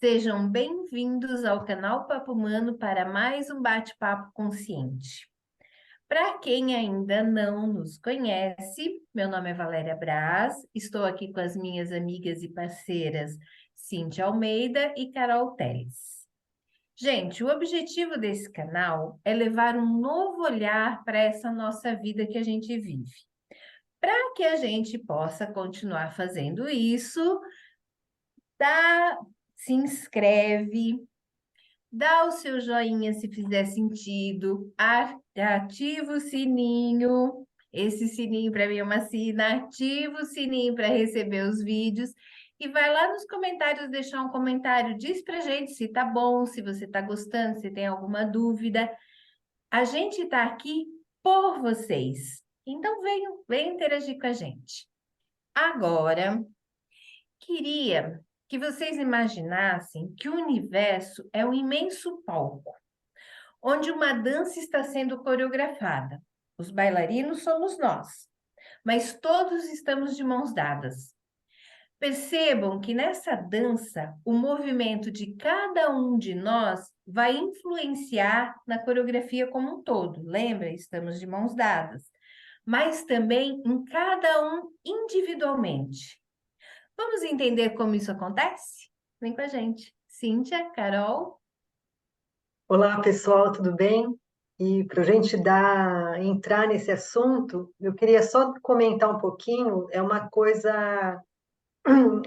Sejam bem-vindos ao canal Papo Humano para mais um bate-papo consciente. Para quem ainda não nos conhece, meu nome é Valéria Braz, estou aqui com as minhas amigas e parceiras Cíntia Almeida e Carol Teles. Gente, o objetivo desse canal é levar um novo olhar para essa nossa vida que a gente vive. Para que a gente possa continuar fazendo isso, se inscreve, dá o seu joinha se fizer sentido, ativa o sininho. Esse sininho para mim é uma sina, ativa o sininho para receber os vídeos e vai lá nos comentários deixar um comentário, diz pra gente se tá bom, se você tá gostando, se tem alguma dúvida. A gente tá aqui por vocês. Então venham interagir com a gente. Agora, queria que vocês imaginassem que o universo é um imenso palco, onde uma dança está sendo coreografada. Os bailarinos somos nós, mas todos estamos de mãos dadas. Percebam que nessa dança, o movimento de cada um de nós vai influenciar na coreografia como um todo. Lembra? Estamos de mãos dadas. Mas também em cada um individualmente. Vamos entender como isso acontece? Vem com a gente. Cíntia, Carol. Olá, pessoal, tudo bem? E para a gente entrar nesse assunto, eu queria só comentar um pouquinho, é uma coisa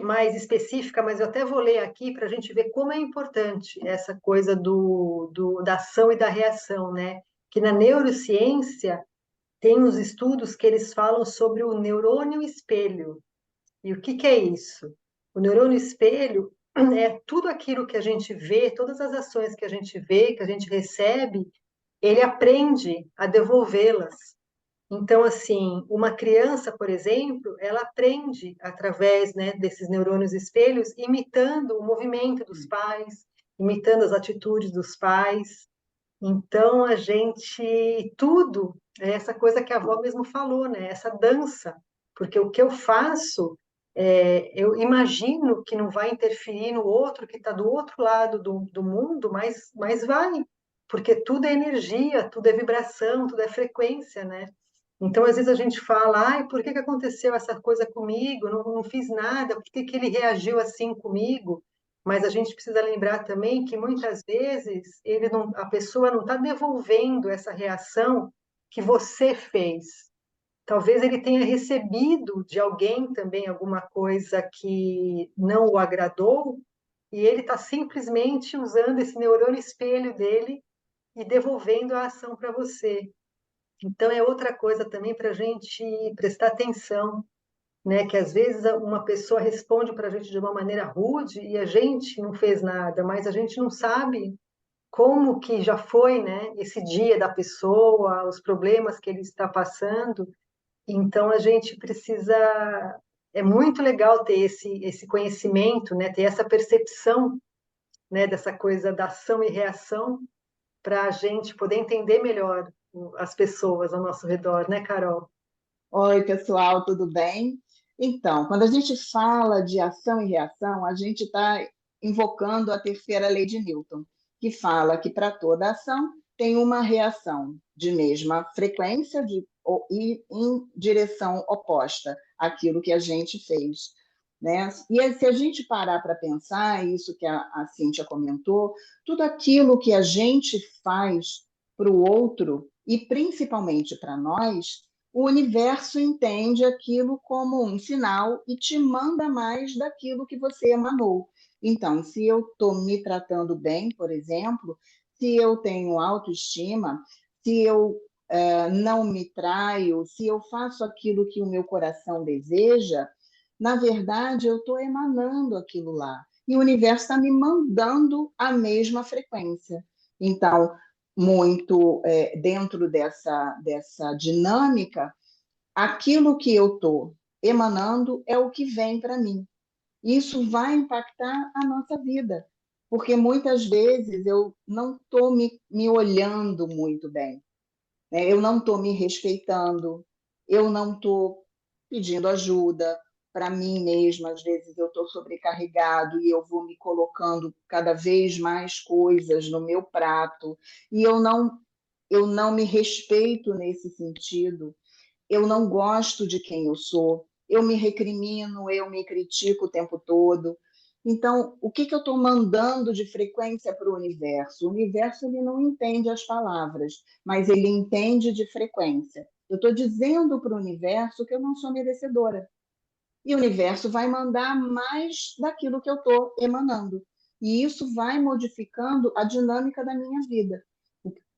mais específica, mas eu até vou ler aqui para a gente ver como é importante essa coisa da ação e da reação, né? Que na neurociência tem os estudos que eles falam sobre o neurônio espelho. E o que que é isso? O neurônio espelho é tudo aquilo que a gente vê, todas as ações que a gente vê, que a gente recebe, ele aprende a devolvê-las. Então, assim, uma criança, por exemplo, ela aprende através, né, desses neurônios espelhos, imitando o movimento dos pais, imitando as atitudes dos pais. Então, a gente, tudo, é essa coisa que a avó mesmo falou, né? Essa dança, porque o que eu faço, eu imagino que não vai interferir no outro que está do outro lado do mundo, mas vai, porque tudo é energia, tudo é vibração, tudo é frequência, né? Então, às vezes a gente fala, ai, por que que aconteceu essa coisa comigo? Não fiz nada, por que que ele reagiu assim comigo? Mas a gente precisa lembrar também que muitas vezes a pessoa não está devolvendo essa reação que você fez. Talvez ele tenha recebido de alguém também alguma coisa que não o agradou, e ele está simplesmente usando esse neurônio espelho dele e devolvendo a ação para você. Então, é outra coisa também para a gente prestar atenção, né? Que às vezes uma pessoa responde para a gente de uma maneira rude e a gente não fez nada, mas a gente não sabe como que já foi, né? Esse dia da pessoa, os problemas que ele está passando. Então, a gente precisa. É muito legal ter esse conhecimento, né? Ter essa percepção, né? Dessa coisa da ação e reação para a gente poder entender melhor as pessoas ao nosso redor, né, Carol? Oi, pessoal, tudo bem? Então, quando a gente fala de ação e reação, a gente está invocando a terceira lei de Newton, que fala que para toda ação tem uma reação de mesma frequência e em direção oposta àquilo que a gente fez, né? E aí, se a gente parar para pensar, isso que a Cíntia comentou, tudo aquilo que a gente faz para o outro, e principalmente para nós, o universo entende aquilo como um sinal e te manda mais daquilo que você emanou. Então, se eu estou me tratando bem, por exemplo, se eu tenho autoestima, se eu não me traio, se eu faço aquilo que o meu coração deseja, na verdade, eu estou emanando aquilo lá. E o universo está me mandando a mesma frequência. Então, muito dentro dessa dinâmica, aquilo que eu estou emanando é o que vem para mim. Isso vai impactar a nossa vida, porque muitas vezes eu não estou me olhando muito bem, né? Eu não estou me respeitando, eu não estou pedindo ajuda, para mim mesma, às vezes eu estou sobrecarregado e eu vou me colocando cada vez mais coisas no meu prato, e eu não me respeito nesse sentido, eu não gosto de quem eu sou, eu me recrimino, eu me critico o tempo todo. Então, o que eu estou mandando de frequência para o universo? O universo ele não entende as palavras, mas ele entende de frequência. Eu estou dizendo para o universo que eu não sou merecedora. E o universo vai mandar mais daquilo que eu estou emanando. E isso vai modificando a dinâmica da minha vida,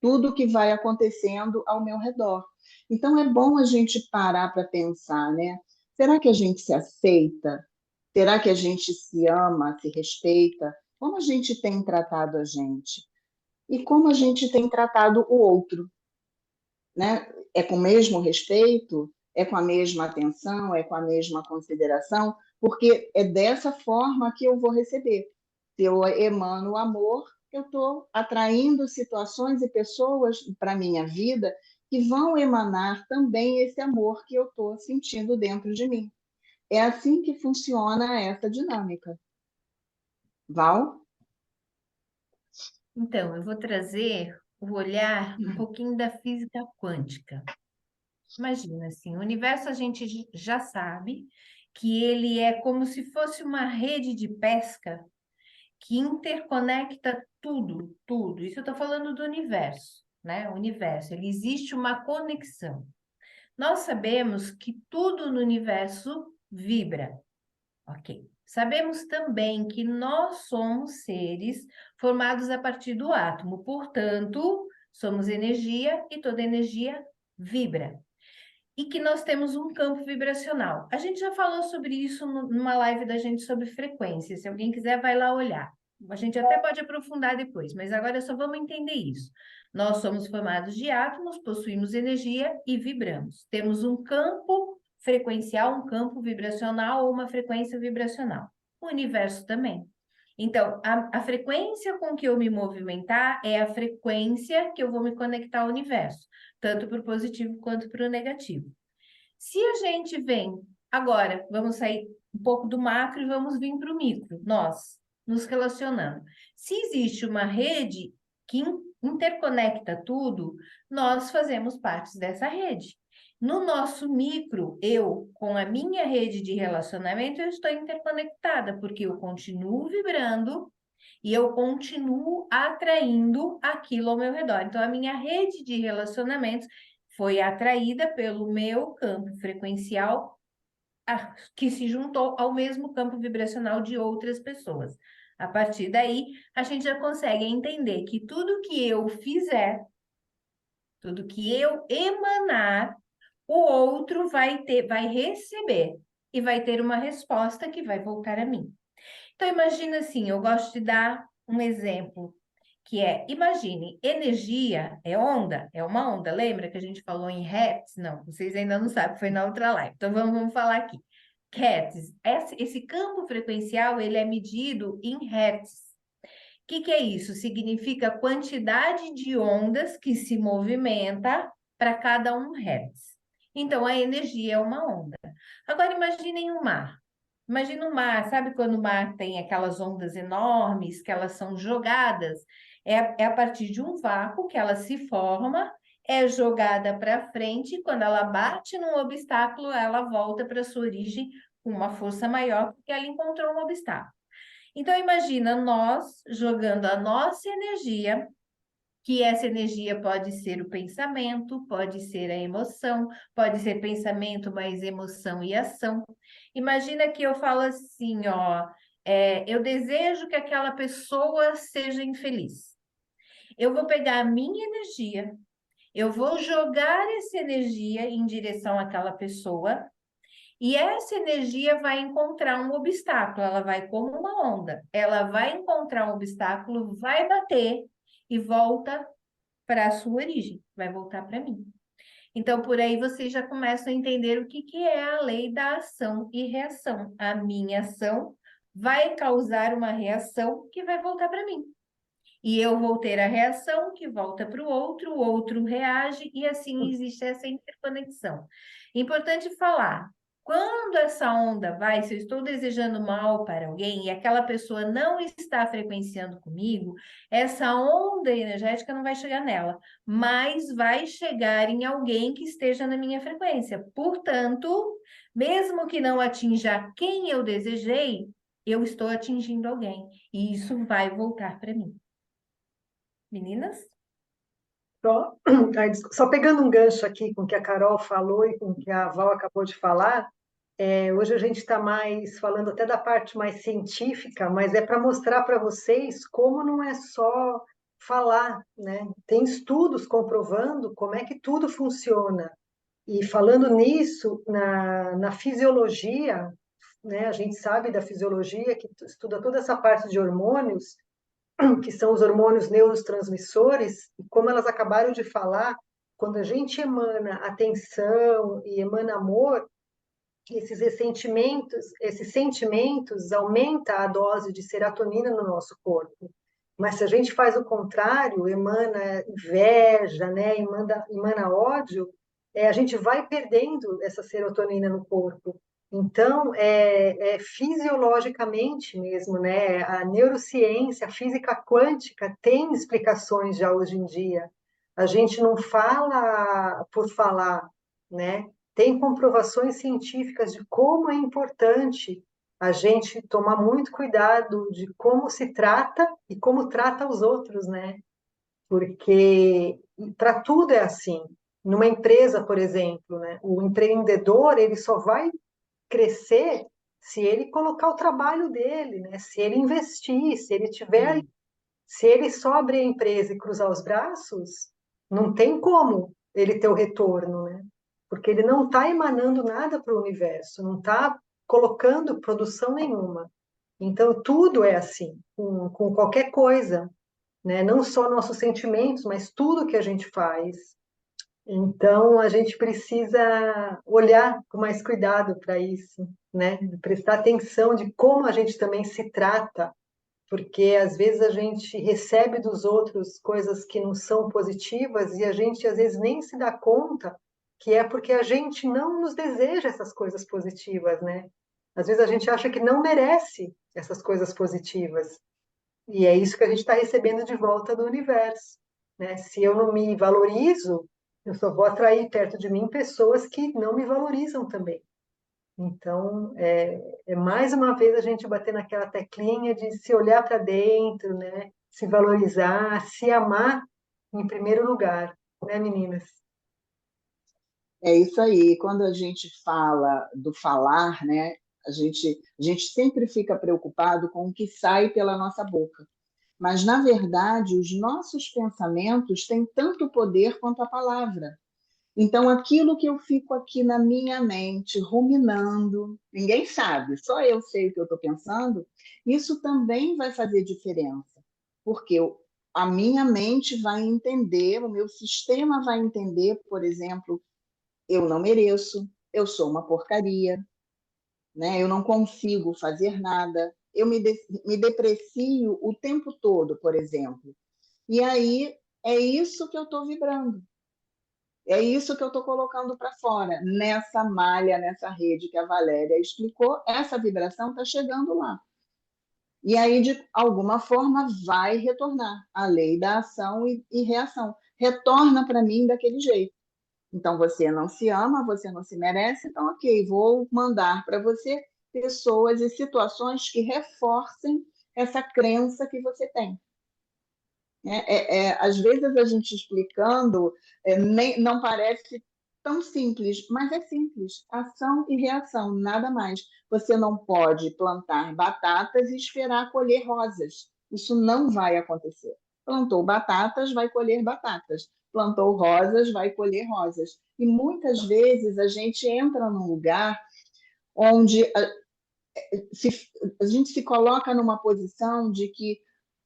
tudo que vai acontecendo ao meu redor. Então é bom a gente parar para pensar, né? Será que a gente se aceita? Será que a gente se ama, se respeita? Como a gente tem tratado a gente? E como a gente tem tratado o outro, né? É com o mesmo respeito? É com a mesma atenção? É com a mesma consideração? Porque é dessa forma que eu vou receber. Se eu emano amor, eu estou atraindo situações e pessoas para a minha vida que vão emanar também esse amor que eu estou sentindo dentro de mim. É assim que funciona essa dinâmica. Val? Então, eu vou trazer o olhar um pouquinho da física quântica. Imagina assim, o universo a gente já sabe que ele é como se fosse uma rede de pesca que interconecta tudo, tudo. Isso eu estou falando do universo, né? O universo, ele existe uma conexão. Nós sabemos que tudo no universo vibra, ok? Sabemos também que nós somos seres formados a partir do átomo, portanto, somos energia e toda energia vibra. E que nós temos um campo vibracional. A gente já falou sobre isso numa live da gente sobre frequência. Se alguém quiser, vai lá olhar. A gente até pode aprofundar depois, mas agora só vamos entender isso. Nós somos formados de átomos, possuímos energia e vibramos. Temos um campo frequencial, um campo vibracional ou uma frequência vibracional. O universo também. Então, a frequência com que eu me movimentar é a frequência que eu vou me conectar ao universo, tanto para o positivo quanto para o negativo. Se a gente vem agora, vamos sair um pouco do macro e vamos vir para o micro, nós nos relacionando. Se existe uma rede que interconecta tudo, nós fazemos parte dessa rede. No nosso micro, eu, com a minha rede de relacionamento, eu estou interconectada, porque eu continuo vibrando e eu continuo atraindo aquilo ao meu redor. Então, a minha rede de relacionamentos foi atraída pelo meu campo frequencial, que se juntou ao mesmo campo vibracional de outras pessoas. A partir daí, a gente já consegue entender que tudo que eu fizer, tudo que eu emanar, o outro vai ter, vai receber e vai ter uma resposta que vai voltar a mim. Então, imagina assim, eu gosto de dar um exemplo, que é, imagine, energia é onda, é uma onda. Lembra que a gente falou em hertz? Não, vocês ainda não sabem, foi na outra live. Então, vamos falar aqui. Hertz, esse campo frequencial, ele é medido em hertz. O que é isso? Significa a quantidade de ondas que se movimenta para cada um hertz. Então, a energia é uma onda. Agora, imaginem o mar. Imagina o mar, sabe quando o mar tem aquelas ondas enormes que elas são jogadas? É a partir de um vácuo que ela se forma, é jogada para frente, e quando ela bate num obstáculo, ela volta para sua origem com uma força maior, porque ela encontrou um obstáculo. Então, imagina nós jogando a nossa energia, que essa energia pode ser o pensamento, pode ser a emoção, pode ser pensamento mais emoção e ação. Imagina que eu falo assim, ó, eu desejo que aquela pessoa seja infeliz. Eu vou pegar a minha energia, eu vou jogar essa energia em direção àquela pessoa, e essa energia vai encontrar um obstáculo, ela vai como uma onda, ela vai encontrar um obstáculo, vai bater e volta para a sua origem, vai voltar para mim. Então, por aí vocês já começam a entender o que é a lei da ação e reação. A minha ação vai causar uma reação que vai voltar para mim. E eu vou ter a reação que volta para o outro reage, e assim existe essa interconexão. Importante falar, Quando essa onda vai, se eu estou desejando mal para alguém e aquela pessoa não está frequenciando comigo, essa onda energética não vai chegar nela, mas vai chegar em alguém que esteja na minha frequência. Portanto, mesmo que não atinja quem eu desejei, eu estou atingindo alguém e isso vai voltar para mim. Meninas? Só, só pegando um gancho aqui com o que a Carol falou e com o que a Val acabou de falar, hoje a gente está mais falando até da parte mais científica, mas é para mostrar para vocês como não é só falar, né? Tem estudos comprovando como é que tudo funciona. E falando nisso, na fisiologia, né, a gente sabe da fisiologia que estuda toda essa parte de hormônios, que são os hormônios neurotransmissores, e como elas acabaram de falar, quando a gente emana atenção e emana amor, esses sentimentos aumenta a dose de serotonina no nosso corpo. Mas se a gente faz o contrário, emana inveja, né, emana ódio, a gente vai perdendo essa serotonina no corpo. Então, é fisiologicamente mesmo, né? A neurociência, a física quântica tem explicações já hoje em dia. A gente não fala por falar, né? Tem comprovações científicas de como é importante a gente tomar muito cuidado de como se trata e como trata os outros, né? Porque para tudo é assim. Numa empresa, por exemplo, né? O empreendedor ele só vai crescer se ele colocar o trabalho dele, né? Se ele investir, se ele tiver, se ele só abrir a empresa e cruzar os braços, não tem como ele ter o retorno, né? Porque ele não está emanando nada para o universo, não está colocando produção nenhuma. Então, tudo é assim, com qualquer coisa, né? Não só nossos sentimentos, mas tudo que a gente faz. Então, a gente precisa olhar com mais cuidado para isso, né? Prestar atenção de como a gente também se trata, porque às vezes a gente recebe dos outros coisas que não são positivas e a gente às vezes nem se dá conta que é porque a gente não nos deseja essas coisas positivas, né? Às vezes a gente acha que não merece essas coisas positivas. E é isso que a gente está recebendo de volta do universo, né? Se eu não me valorizo, eu só vou atrair perto de mim pessoas que não me valorizam também. Então, mais uma vez a gente bater naquela teclinha de se olhar para dentro, né? Se valorizar, se amar em primeiro lugar, né, meninas? É isso aí. Quando a gente fala do falar, né, a gente sempre fica preocupado com o que sai pela nossa boca. Mas, na verdade, os nossos pensamentos têm tanto poder quanto a palavra. Então, aquilo que eu fico aqui na minha mente, ruminando, ninguém sabe, só eu sei o que eu estou pensando, isso também vai fazer diferença. Porque a minha mente vai entender, o meu sistema vai entender, por exemplo, eu não mereço, eu sou uma porcaria, né? Eu não consigo fazer nada, eu me deprecio o tempo todo, por exemplo. E aí é isso que eu estou vibrando, é isso que eu estou colocando para fora, nessa malha, nessa rede que a Valéria explicou, essa vibração está chegando lá. E aí, de alguma forma, vai retornar a lei da ação e reação. Retorna para mim daquele jeito. Então, você não se ama, você não se merece, então, ok, vou mandar para você pessoas e situações que reforcem essa crença que você tem. Às vezes, a gente explicando, não parece tão simples, mas é simples. Ação e reação, nada mais. Você não pode plantar batatas e esperar colher rosas. Isso não vai acontecer. Plantou batatas, vai colher batatas. Plantou rosas, vai colher rosas. E muitas vezes a gente entra num lugar onde a gente se coloca numa posição de que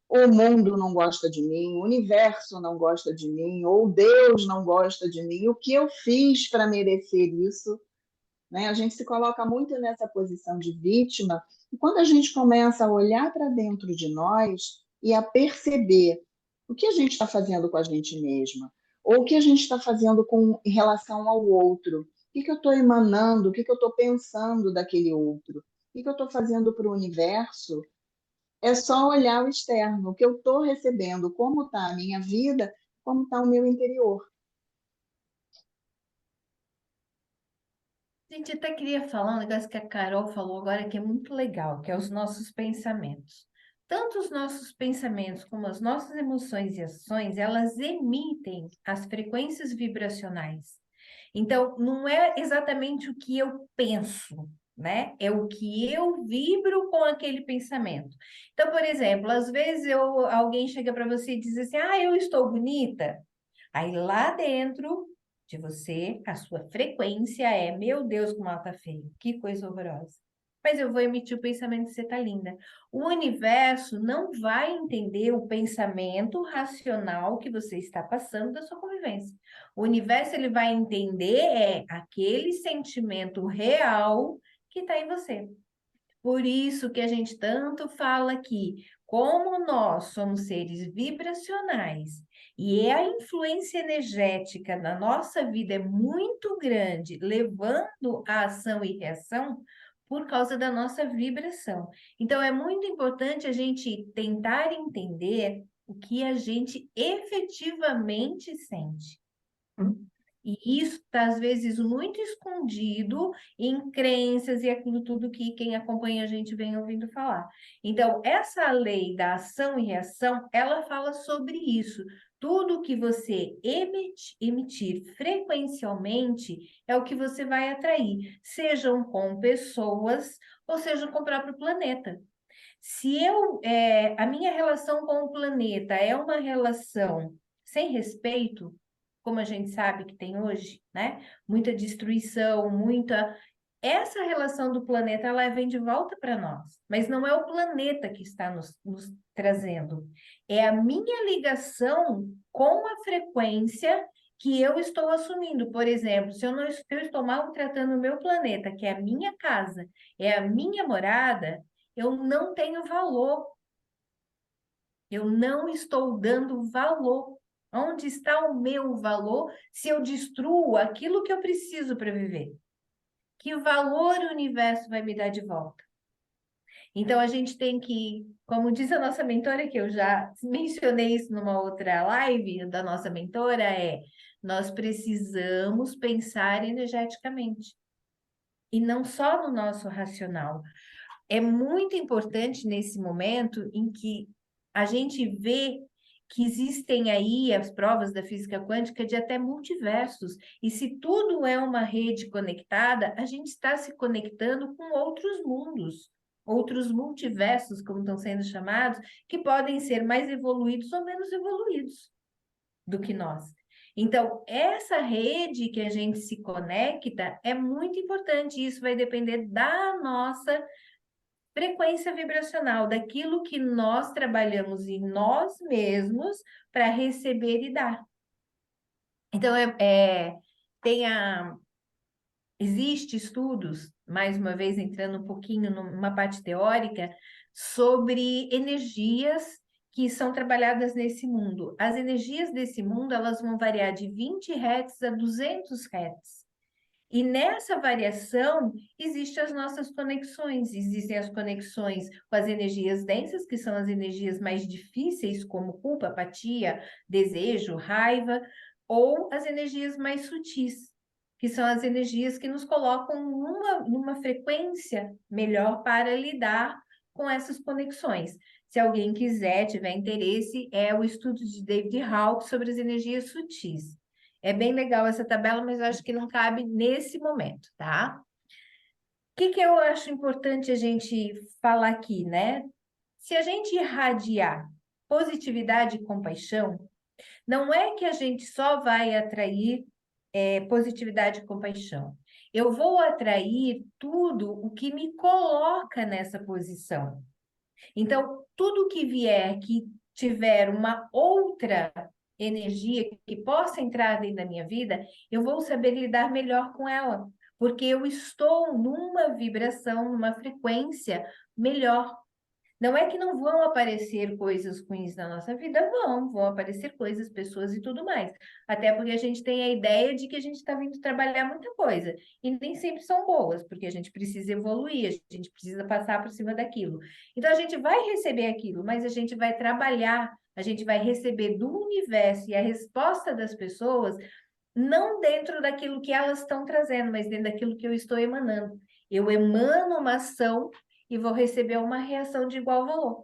o mundo não gosta de mim, o universo não gosta de mim, ou Deus não gosta de mim, o que eu fiz para merecer isso? Né? A gente se coloca muito nessa posição de vítima, e quando a gente começa a olhar para dentro de nós e a perceber o que a gente está fazendo com a gente mesma, ou o que a gente está fazendo em relação ao outro, que eu estou emanando, o que eu estou pensando daquele outro, o que eu estou fazendo para o universo. É só olhar o externo, o que eu estou recebendo, como está a minha vida, como está o meu interior. A gente até queria falar um negócio que a Carol falou agora que é muito legal, que é os nossos pensamentos. Tanto os nossos pensamentos como as nossas emoções e ações, elas emitem as frequências vibracionais. Então, não é exatamente o que eu penso, né? É o que eu vibro com aquele pensamento. Então, por exemplo, às vezes alguém chega para você e diz assim: Ah, eu estou bonita. Aí lá dentro de você, a sua frequência é: Meu Deus, como ela tá feia, que coisa horrorosa. Mas eu vou emitir o pensamento que você tá linda. O universo não vai entender o pensamento racional que você está passando da sua convivência. O universo ele vai entender aquele sentimento real que está em você. Por isso que a gente tanto fala aqui, como nós somos seres vibracionais e a influência energética na nossa vida é muito grande, levando a ação e reação por causa da nossa vibração. Então, é muito importante a gente tentar entender o que a gente efetivamente sente. E isso está, às vezes, muito escondido em crenças e aquilo tudo que quem acompanha a gente vem ouvindo falar. Então, essa lei da ação e reação, ela fala sobre isso. Tudo que você emitir frequencialmente é o que você vai atrair, sejam com pessoas ou sejam com o próprio planeta. Se a minha relação com o planeta é uma relação sem respeito, como a gente sabe que tem hoje, né? Muita destruição, essa relação do planeta, ela vem de volta para nós, mas não é o planeta que está nos trazendo, é a minha ligação com a frequência que eu estou assumindo. Por exemplo, se eu estou maltratando o meu planeta, que é a minha casa, é a minha morada, eu não tenho valor. Eu não estou dando valor. Onde está o meu valor se eu destruo aquilo que eu preciso para viver? Que valor o universo vai me dar de volta? Então, a gente tem que, como diz a nossa mentora, que eu já mencionei isso numa outra live da nossa mentora, nós precisamos pensar energeticamente. E não só no nosso racional. É muito importante nesse momento em que a gente vê que existem aí as provas da física quântica de até multiversos. E se tudo é uma rede conectada, a gente está se conectando com outros mundos, outros multiversos, como estão sendo chamados, que podem ser mais evoluídos ou menos evoluídos do que nós. Então, essa rede que a gente se conecta é muito importante. Isso vai depender da nossa frequência vibracional, daquilo que nós trabalhamos em nós mesmos para receber e dar. Então, existe estudos, mais uma vez entrando um pouquinho numa parte teórica, sobre energias que são trabalhadas nesse mundo. As energias desse mundo, elas vão variar de 20 Hz a 200 Hz. E nessa variação, existem as nossas conexões. Existem as conexões com as energias densas, que são as energias mais difíceis, como culpa, apatia, desejo, raiva, ou as energias mais sutis, que são as energias que nos colocam numa frequência melhor para lidar com essas conexões. Se alguém quiser, tiver interesse, é o estudo de David Hawke sobre as energias sutis. É bem legal essa tabela, mas eu acho que não cabe nesse momento, tá? O que eu acho importante a gente falar aqui, né? Se a gente irradiar positividade e compaixão, não é que a gente só vai atrair positividade e compaixão. Eu vou atrair tudo o que me coloca nessa posição. Então, tudo que vier, que tiver uma outra energia que possa entrar dentro da minha vida, eu vou saber lidar melhor com ela, porque eu estou numa vibração, numa frequência melhor. Não é que não vão aparecer coisas ruins na nossa vida, vão aparecer coisas, pessoas e tudo mais. Até porque a gente tem a ideia de que a gente está vindo trabalhar muita coisa. E nem sempre são boas, porque a gente precisa evoluir, a gente precisa passar por cima daquilo. Então a gente vai receber aquilo, mas a gente vai trabalhar, a gente vai receber do universo e a resposta das pessoas, não dentro daquilo que elas estão trazendo, mas dentro daquilo que eu estou emanando. Eu emano uma ação e vou receber uma reação de igual valor.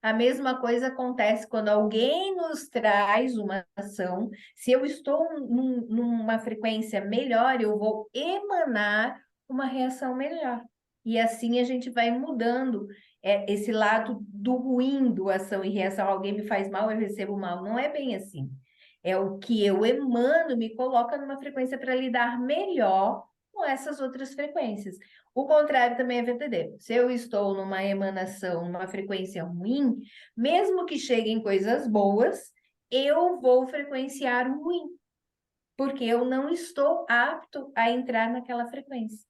A mesma coisa acontece quando alguém nos traz uma ação. Se eu estou numa frequência melhor, eu vou emanar uma reação melhor. E assim a gente vai mudando esse lado do ruim do ação e reação. Alguém me faz mal, eu recebo mal. Não é bem assim. É o que eu emano me coloca numa frequência para lidar melhor com essas outras frequências. O contrário também é verdadeiro. Se eu estou numa emanação, numa frequência ruim, mesmo que cheguem coisas boas, eu vou frequenciar o ruim, porque eu não estou apto a entrar naquela frequência.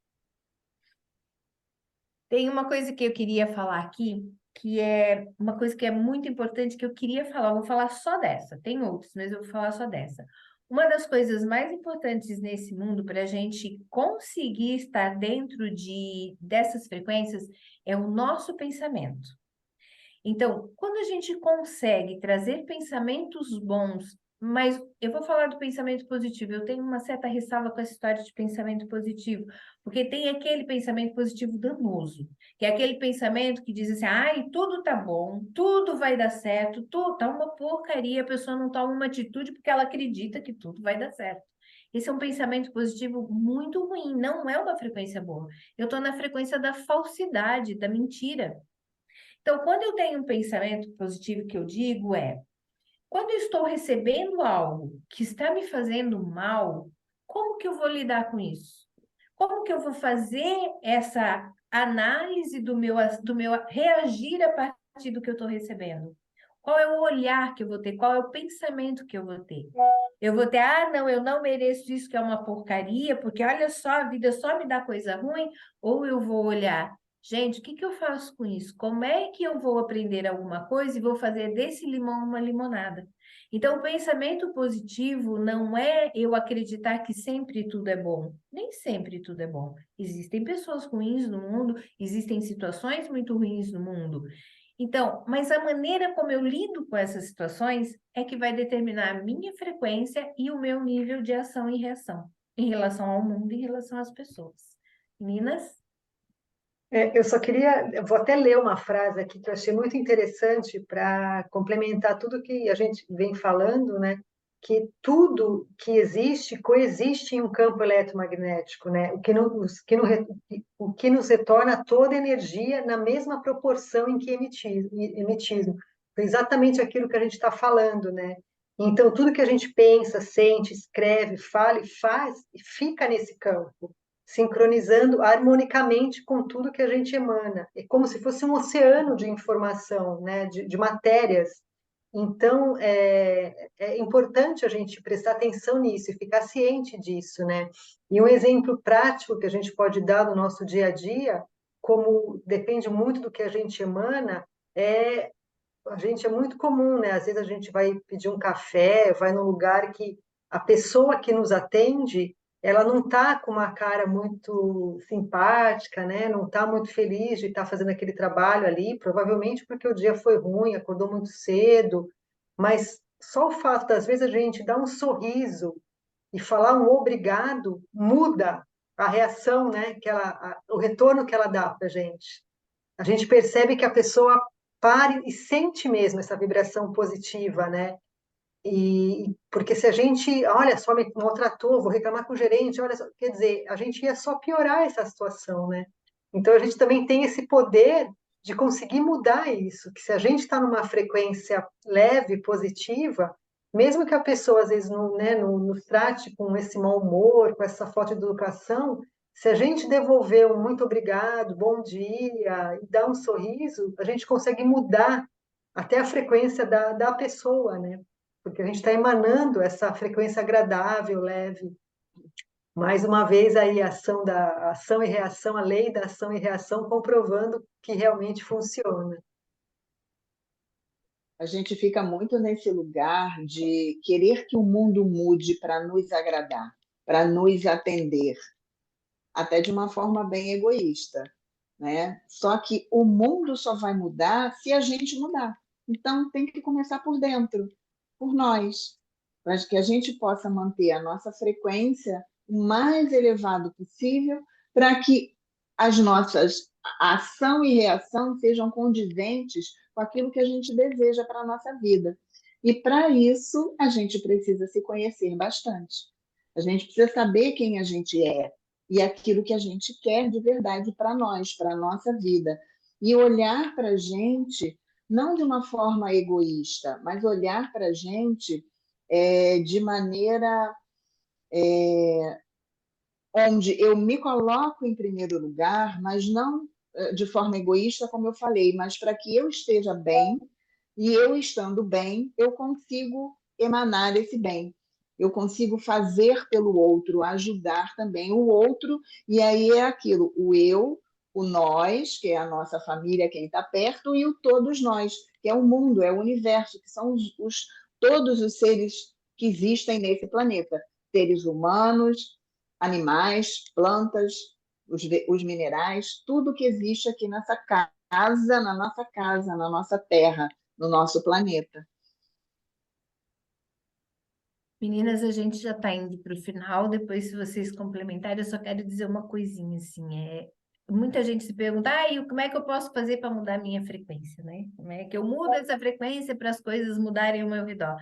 Tem uma coisa que eu queria falar aqui, que é uma coisa que é muito importante que eu queria falar. Eu vou falar só dessa. Tem outras, mas eu vou falar só dessa. Uma das coisas mais importantes nesse mundo para a gente conseguir estar dentro dessas frequências é o nosso pensamento. Então, quando a gente consegue trazer pensamentos bons, mas eu vou falar do pensamento positivo, eu tenho uma certa ressalva com essa história de pensamento positivo, porque tem aquele pensamento positivo danoso, que é aquele pensamento que diz assim, ai, tudo tá bom, tudo vai dar certo, tudo tá uma porcaria, a pessoa não toma uma atitude porque ela acredita que tudo vai dar certo. Esse é um pensamento positivo muito ruim, não é uma frequência boa. Eu estou na frequência da falsidade, da mentira. Então, quando eu tenho um pensamento positivo, que eu digo quando eu estou recebendo algo que está me fazendo mal, como que eu vou lidar com isso? Como que eu vou fazer essa análise do meu reagir a partir do que eu estou recebendo? Qual é o olhar que eu vou ter? Qual é o pensamento que eu vou ter? Eu vou ter, não, eu não mereço isso que é uma porcaria, porque olha só, a vida só me dá coisa ruim, ou eu vou olhar, gente, o que que eu faço com isso? Como é que eu vou aprender alguma coisa e vou fazer desse limão uma limonada? Então, o pensamento positivo não é eu acreditar que sempre tudo é bom. Nem sempre tudo é bom. Existem pessoas ruins no mundo, existem situações muito ruins no mundo. Então, mas a maneira como eu lido com essas situações é que vai determinar a minha frequência e o meu nível de ação e reação em relação ao mundo, em relação às pessoas. Meninas? Eu só queria, eu vou até ler uma frase aqui que eu achei muito interessante para complementar tudo que a gente vem falando, né? Que tudo que existe coexiste em um campo eletromagnético, né? O que nos retorna toda energia na mesma proporção em que emitido. Exatamente aquilo que a gente está falando, né? Então, tudo que a gente pensa, sente, escreve, fala e faz, fica nesse campo sincronizando harmonicamente com tudo que a gente emana. É como se fosse um oceano de informação, né, de matérias. Então, é importante a gente prestar atenção nisso e ficar ciente disso, né? E um exemplo prático que a gente pode dar no nosso dia a dia, como depende muito do que a gente emana, a gente é muito comum, né? Às vezes a gente vai pedir um café, vai num lugar que a pessoa que nos atende, ela não está com uma cara muito simpática, né? Não está muito feliz de estar fazendo aquele trabalho ali, provavelmente porque o dia foi ruim, acordou muito cedo, mas só o fato das vezes a gente dar um sorriso e falar um obrigado muda a reação, né? O retorno que ela dá para a gente. A gente percebe que a pessoa pare e sente mesmo essa vibração positiva, né? E porque se a gente, olha, só me maltratou, vou reclamar com o gerente, olha só, quer dizer, a gente ia só piorar essa situação, né? Então a gente também tem esse poder de conseguir mudar isso, que se a gente está numa frequência leve, positiva, mesmo que a pessoa às vezes não, né, nos trate com esse mau humor, com essa falta de educação, se a gente devolver um muito obrigado, bom dia, e dar um sorriso, a gente consegue mudar até a frequência da pessoa, né? Porque a gente está emanando essa frequência agradável, leve. Mais uma vez aí a ação e reação, a lei da ação e reação comprovando que realmente funciona. a gente fica muito nesse lugar de querer que o mundo mude para nos agradar, para nos atender, até de uma forma bem egoísta, né? Só que o mundo só vai mudar se a gente mudar. Então tem que começar por dentro, por nós, para que a gente possa manter a nossa frequência o mais elevado possível, para que as nossas ação e reação sejam condizentes com aquilo que a gente deseja para a nossa vida. E para isso a gente precisa se conhecer bastante. A gente precisa saber quem a gente é, e aquilo que a gente quer de verdade para nós, para a nossa vida. E olhar para a gente, não de uma forma egoísta, mas olhar para a gente de maneira onde eu me coloco em primeiro lugar, mas não de forma egoísta, como eu falei, mas para que eu esteja bem, e eu estando bem, eu consigo emanar esse bem. Eu consigo fazer pelo outro, ajudar também o outro, e aí é aquilo, o eu, o nós, que é a nossa família, quem está perto, e o todos nós, que é o mundo, é o universo, que são todos os seres que existem nesse planeta, seres humanos, animais, plantas, os minerais, tudo que existe aqui nessa casa, na nossa terra, no nosso planeta. Meninas, a gente já está indo para o final. Depois, se vocês complementarem, eu só quero dizer uma coisinha assim. Muita gente se pergunta, e como é que eu posso fazer para mudar a minha frequência, né? Como é que eu mudo essa frequência para as coisas mudarem ao meu redor?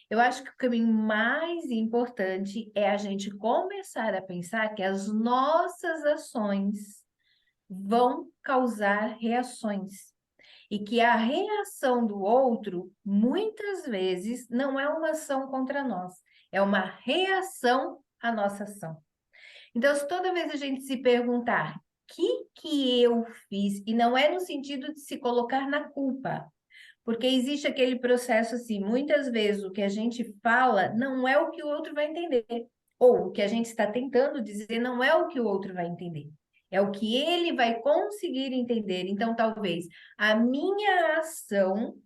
Eu acho que o caminho mais importante é a gente começar a pensar que as nossas ações vão causar reações. E que a reação do outro, muitas vezes, não é uma ação contra nós, é uma reação à nossa ação. Então, se toda vez a gente se perguntar, o que eu fiz? E não é no sentido de se colocar na culpa, porque existe aquele processo assim, muitas vezes o que a gente fala não é o que o outro vai entender, ou o que a gente está tentando dizer não é o que o outro vai entender. É o que ele vai conseguir entender. Então, talvez a minha ação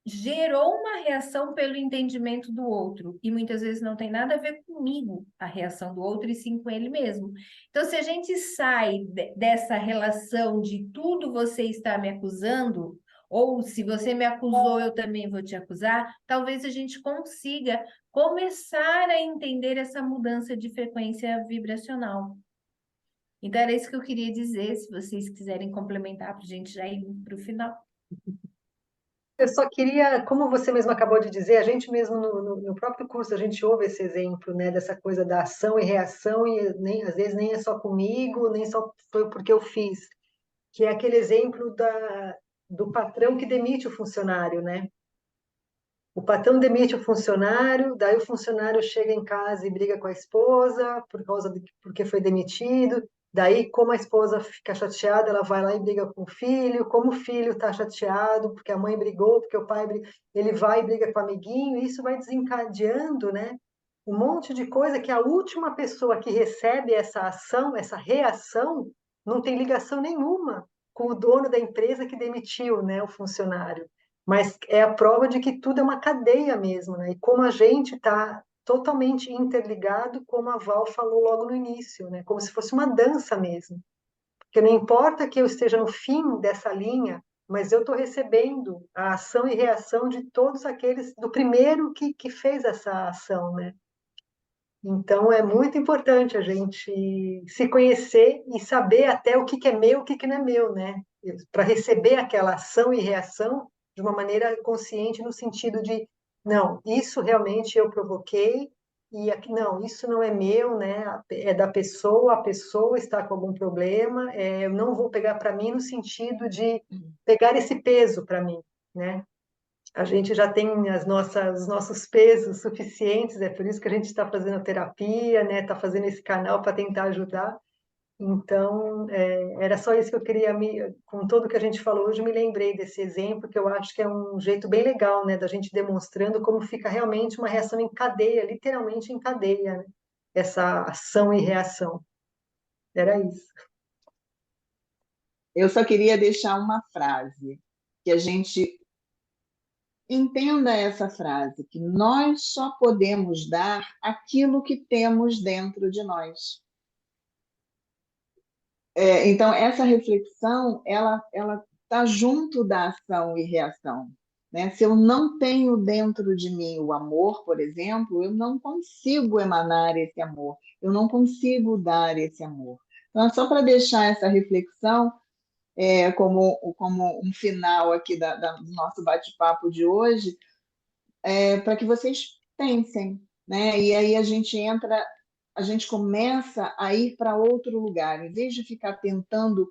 gerou uma reação pelo entendimento do outro, e muitas vezes não tem nada a ver comigo, a reação do outro, e sim com ele mesmo. Então, se a gente sai dessa relação de tudo você está me acusando, ou se você me acusou, eu também vou te acusar, talvez a gente consiga começar a entender essa mudança de frequência vibracional. Então, era isso que eu queria dizer, se vocês quiserem complementar para a gente já ir para o final. Eu só queria, como você mesmo acabou de dizer, a gente mesmo no próprio curso, a gente ouve esse exemplo, né, dessa coisa da ação e reação, e nem, às vezes nem é só comigo, nem só foi porque eu fiz, que é aquele exemplo do patrão que demite o funcionário, né? O patrão demite o funcionário, daí o funcionário chega em casa e briga com a esposa porque foi demitido. Daí, como a esposa fica chateada, ela vai lá e briga com o filho. Como o filho está chateado porque a mãe brigou, porque o pai brigou, ele vai e briga com o amiguinho. E isso vai desencadeando, né? Um monte de coisa que a última pessoa que recebe essa ação, essa reação, não tem ligação nenhuma com o dono da empresa que demitiu, né, o funcionário. Mas é a prova de que tudo é uma cadeia mesmo, né? E como a gente está totalmente interligado, como a Val falou logo no início, né? Como se fosse uma dança mesmo. Porque não importa que eu esteja no fim dessa linha, mas eu estou recebendo a ação e reação de todos aqueles, do primeiro que fez essa ação, né? Então é muito importante a gente se conhecer e saber até o que é meu, o que não é meu, né? Para receber aquela ação e reação de uma maneira consciente, no sentido de, não, isso realmente eu provoquei, e aqui, não, isso não é meu, né? É da pessoa, a pessoa está com algum problema, eu não vou pegar para mim no sentido de pegar esse peso para mim, né? A gente já tem os nossos pesos suficientes, é por isso que a gente está fazendo terapia, né? Está fazendo esse canal para tentar ajudar. Então, era só isso que eu queria, com tudo que a gente falou hoje, me lembrei desse exemplo, que eu acho que é um jeito bem legal, né? Da gente demonstrando como fica realmente uma reação em cadeia, literalmente em cadeia, né? Essa ação e reação. Era isso. Eu só queria deixar uma frase que a gente entenda essa frase, que nós só podemos dar aquilo que temos dentro de nós. Então, essa reflexão, ela está junto da ação e reação, né? Se eu não tenho dentro de mim o amor, por exemplo, eu não consigo emanar esse amor, eu não consigo dar esse amor. Então, é só para deixar essa reflexão como um final aqui do nosso bate-papo de hoje, para que vocês pensem, né? E aí a gente começa a ir para outro lugar, em vez de ficar tentando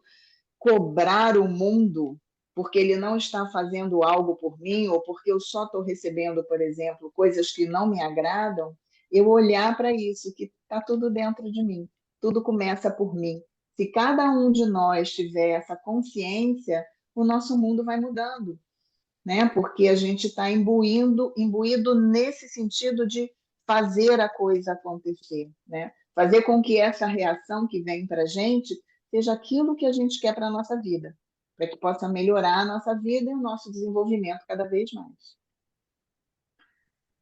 cobrar o mundo porque ele não está fazendo algo por mim ou porque eu só estou recebendo, por exemplo, coisas que não me agradam, eu olhar para isso, que está tudo dentro de mim, tudo começa por mim. Se cada um de nós tiver essa consciência, o nosso mundo vai mudando, né? Porque a gente está imbuído nesse sentido de fazer a coisa acontecer, né? Fazer com que essa reação que vem para a gente seja aquilo que a gente quer para a nossa vida, para que possa melhorar a nossa vida e o nosso desenvolvimento cada vez mais.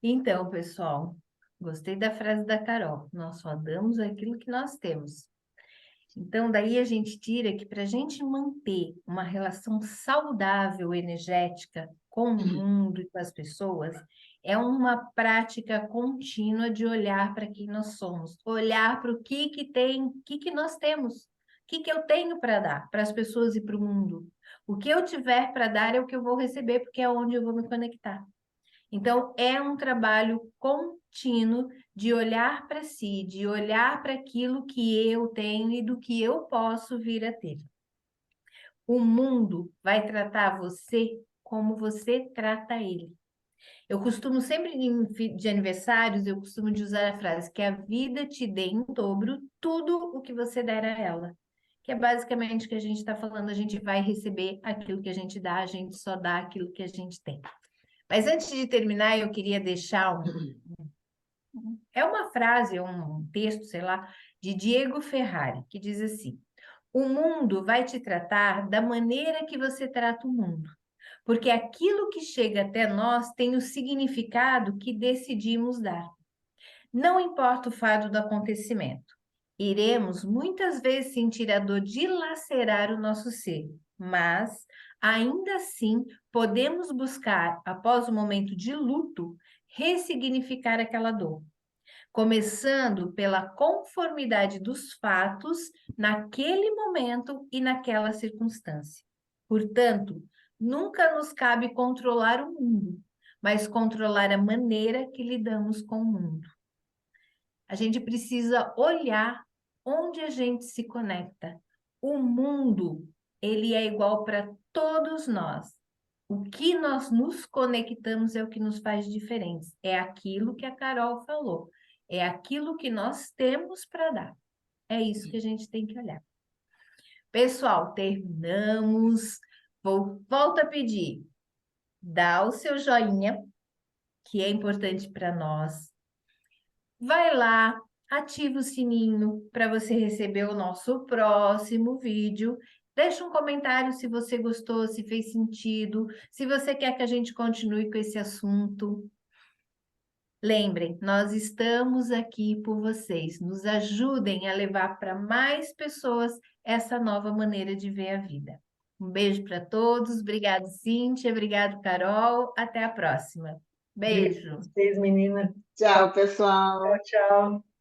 Então, pessoal, gostei da frase da Carol. Nós só damos aquilo que nós temos. Então, daí a gente tira que para a gente manter uma relação saudável, energética com o mundo e com as pessoas, é uma prática contínua de olhar para quem nós somos, olhar para o que tem, o que nós temos, o que eu tenho para dar para as pessoas e para o mundo. O que eu tiver para dar é o que eu vou receber, porque é onde eu vou me conectar. Então, é um trabalho contínuo de olhar para si, de olhar para aquilo que eu tenho e do que eu posso vir a ter. O mundo vai tratar você como você trata ele. Eu costumo sempre, de aniversários, eu costumo de usar a frase que a vida te dê em dobro tudo o que você der a ela. Que é basicamente o que a gente está falando, a gente vai receber aquilo que a gente dá, a gente só dá aquilo que a gente tem. Mas antes de terminar, eu queria deixar é uma frase, um texto, sei lá, de Diego Ferrari, que diz assim: o mundo vai te tratar da maneira que você trata o mundo, porque aquilo que chega até nós tem o significado que decidimos dar. Não importa o fato do acontecimento, iremos muitas vezes sentir a dor de lacerar o nosso ser, mas ainda assim podemos buscar, após o momento de luto, ressignificar aquela dor, começando pela conformidade dos fatos naquele momento e naquela circunstância. Portanto, nunca nos cabe controlar o mundo, mas controlar a maneira que lidamos com o mundo. A gente precisa olhar onde a gente se conecta. O mundo, ele é igual para todos nós. O que nós nos conectamos é o que nos faz diferentes. É aquilo que a Carol falou. É aquilo que nós temos para dar. É isso que a gente tem que olhar. Pessoal, terminamos. Volto a pedir. Dá o seu joinha, que é importante para nós. Vai lá, ativa o sininho para você receber o nosso próximo vídeo. Deixa um comentário se você gostou, se fez sentido, se você quer que a gente continue com esse assunto. Lembrem, nós estamos aqui por vocês. Nos ajudem a levar para mais pessoas essa nova maneira de ver a vida. Um beijo para todos. Obrigado, Cíntia. Obrigado, Carol. Até a próxima. Beijo. Vocês, meninas. Tchau, pessoal. Tchau, tchau.